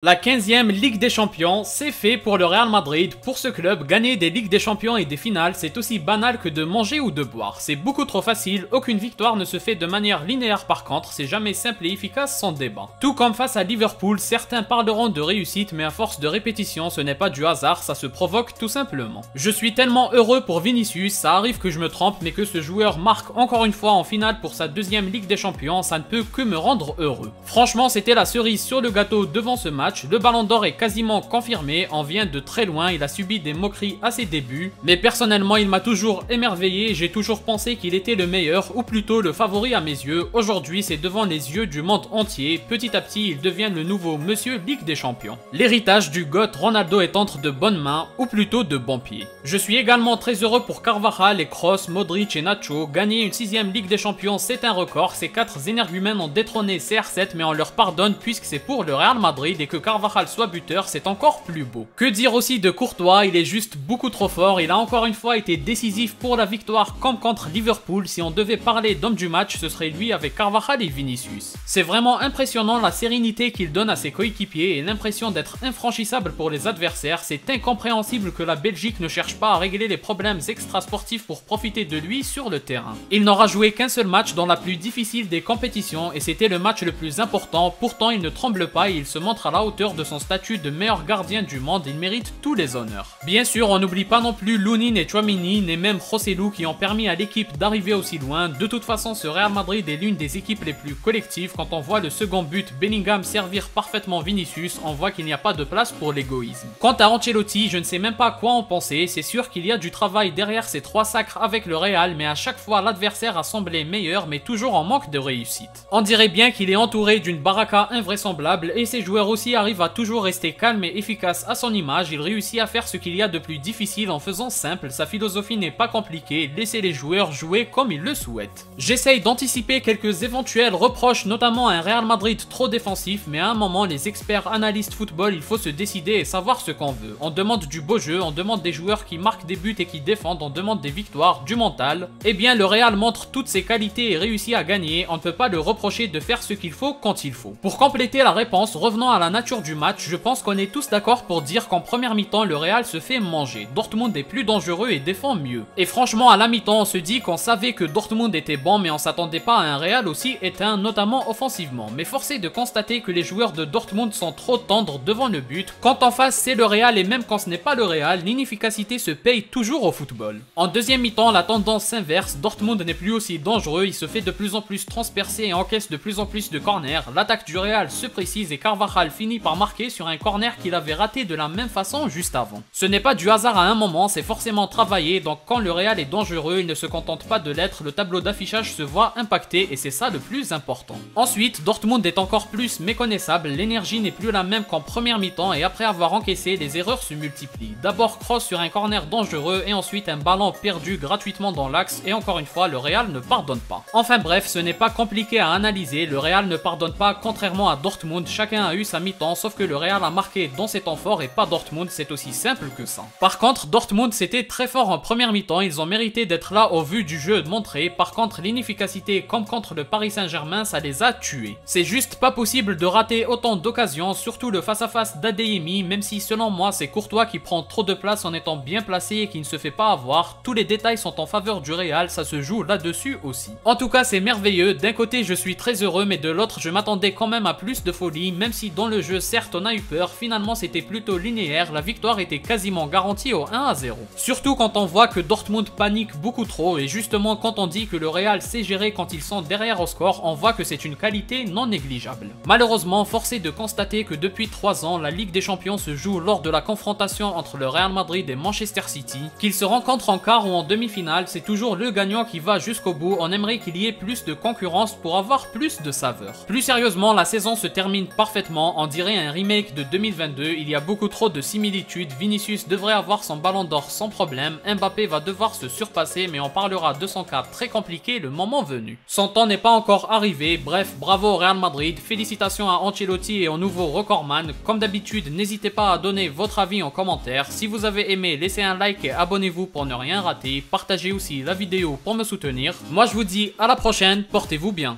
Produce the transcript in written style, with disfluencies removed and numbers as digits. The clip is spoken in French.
La 15e Ligue des Champions, c'est fait pour le Real Madrid. Pour ce club, gagner des Ligues des Champions et des finales, c'est aussi banal que de manger ou de boire. C'est beaucoup trop facile, aucune victoire ne se fait de manière linéaire par contre, c'est jamais simple et efficace sans débat. Tout comme face à Liverpool, certains parleront de réussite, mais à force de répétition, ce n'est pas du hasard, ça se provoque tout simplement. Je suis tellement heureux pour Vinicius, ça arrive que je me trompe, mais que ce joueur marque encore une fois en finale pour sa deuxième Ligue des Champions, ça ne peut que me rendre heureux. Franchement, c'était la cerise sur le gâteau devant ce match. Le ballon d'or est quasiment confirmé, on vient de très loin, il a subi des moqueries à ses débuts, mais personnellement il m'a toujours émerveillé, j'ai toujours pensé qu'il était le meilleur, ou plutôt le favori à mes yeux. Aujourd'hui c'est devant les yeux du monde entier, petit à petit il devient le nouveau monsieur Ligue des Champions. L'héritage du GOAT Ronaldo est entre de bonnes mains, ou plutôt de bons pieds. Je suis également très heureux pour Carvajal et Kroos, Modric et Nacho. Gagner une 6ème Ligue des Champions c'est un record, ces 4 énergumènes ont détrôné CR7 mais on leur pardonne puisque c'est pour le Real Madrid et que Carvajal soit buteur, c'est encore plus beau. Que dire aussi de Courtois, il est juste beaucoup trop fort, il a encore une fois été décisif pour la victoire comme contre Liverpool. Si on devait parler d'homme du match, ce serait lui avec Carvajal et Vinicius. C'est vraiment impressionnant la sérénité qu'il donne à ses coéquipiers et l'impression d'être infranchissable pour les adversaires. C'est incompréhensible que la Belgique ne cherche pas à régler les problèmes extrasportifs pour profiter de lui sur le terrain. Il n'aura joué qu'un seul match dans la plus difficile des compétitions et c'était le match le plus important, pourtant il ne tremble pas et il se montre à la hauteur de son statut de meilleur gardien du monde, il mérite tous les honneurs. Bien sûr, on n'oublie pas non plus Lunin et Tchouaméni, ni même Joselu qui ont permis à l'équipe d'arriver aussi loin. De toute façon, ce Real Madrid est l'une des équipes les plus collectives. Quand on voit le second but Bellingham servir parfaitement Vinicius, on voit qu'il n'y a pas de place pour l'égoïsme. Quant à Ancelotti, je ne sais même pas quoi en penser, c'est sûr qu'il y a du travail derrière ces 3 sacres avec le Real, mais à chaque fois l'adversaire a semblé meilleur, mais toujours en manque de réussite. On dirait bien qu'il est entouré d'une baraka invraisemblable et ses joueurs aussi arrivent à toujours rester calme et efficace à son image. Il réussit à faire ce qu'il y a de plus difficile en faisant simple, sa philosophie n'est pas compliquée, laissez les joueurs jouer comme ils le souhaitent. J'essaye d'anticiper quelques éventuels reproches, notamment à un Real Madrid trop défensif, mais à un moment les experts analystes football, il faut se décider et savoir ce qu'on veut. On demande du beau jeu, on demande des joueurs qui marquent des buts et qui défendent, on demande des victoires, du mental. Eh bien le Real montre toutes ses qualités et réussit à gagner, on ne peut pas le reprocher de faire ce qu'il faut quand il faut. Pour compléter la réponse, revenons à la nature du match, je pense qu'on est tous d'accord pour dire qu'en première mi-temps, le Real se fait manger. Dortmund est plus dangereux et défend mieux. Et franchement, à la mi-temps, on se dit qu'on savait que Dortmund était bon, mais on s'attendait pas à un Real aussi éteint, notamment offensivement. Mais force est de constater que les joueurs de Dortmund sont trop tendres devant le but. Quand en face, c'est le Real, et même quand ce n'est pas le Real, l'inefficacité se paye toujours au football. En deuxième mi-temps, la tendance s'inverse. Dortmund n'est plus aussi dangereux, il se fait de plus en plus transpercer et encaisse de plus en plus de corners. L'attaque du Real se précise et Carvajal finit par marquer sur un corner qu'il avait raté de la même façon juste avant. Ce n'est pas du hasard à un moment, c'est forcément travaillé, donc quand le Real est dangereux, il ne se contente pas de l'être, le tableau d'affichage se voit impacté et c'est ça le plus important. Ensuite, Dortmund est encore plus méconnaissable, l'énergie n'est plus la même qu'en première mi-temps et après avoir encaissé, les erreurs se multiplient. D'abord Kroos sur un corner dangereux et ensuite un ballon perdu gratuitement dans l'axe et encore une fois, le Real ne pardonne pas. Enfin bref, ce n'est pas compliqué à analyser, le Real ne pardonne pas contrairement à Dortmund, chacun a eu sa mi-temps sauf que le Real a marqué dans ses temps forts et pas Dortmund, c'est aussi simple que ça. Par contre, Dortmund c'était très fort en première mi-temps, ils ont mérité d'être là au vu du jeu montré, par contre l'inefficacité comme contre le Paris Saint-Germain, ça les a tués. C'est juste pas possible de rater autant d'occasions, surtout le face-à-face d'Adeyemi, même si selon moi c'est Courtois qui prend trop de place en étant bien placé et qui ne se fait pas avoir, tous les détails sont en faveur du Real, ça se joue là-dessus aussi. En tout cas c'est merveilleux, d'un côté je suis très heureux mais de l'autre je m'attendais quand même à plus de folie, même si dans le jeu certes on a eu peur, finalement c'était plutôt linéaire, la victoire était quasiment garantie au 1-0. Surtout quand on voit que Dortmund panique beaucoup trop et justement quand on dit que le Real sait gérer quand ils sont derrière au score, on voit que c'est une qualité non négligeable. Malheureusement, force est de constater que depuis 3 ans, la Ligue des Champions se joue lors de la confrontation entre le Real Madrid et Manchester City, qu'ils se rencontrent en quart ou en demi-finale, c'est toujours le gagnant qui va jusqu'au bout, on aimerait qu'il y ait plus de concurrence pour avoir plus de saveur. Plus sérieusement, la saison se termine parfaitement, on dirait un remake de 2022, il y a beaucoup trop de similitudes, Vinicius devrait avoir son ballon d'or sans problème, Mbappé va devoir se surpasser mais on parlera de son cas très compliqué le moment venu. Son temps n'est pas encore arrivé, bref, bravo au Real Madrid, félicitations à Ancelotti et au nouveau recordman, comme d'habitude n'hésitez pas à donner votre avis en commentaire, si vous avez aimé laissez un like et abonnez-vous pour ne rien rater, partagez aussi la vidéo pour me soutenir, moi je vous dis à la prochaine, portez-vous bien.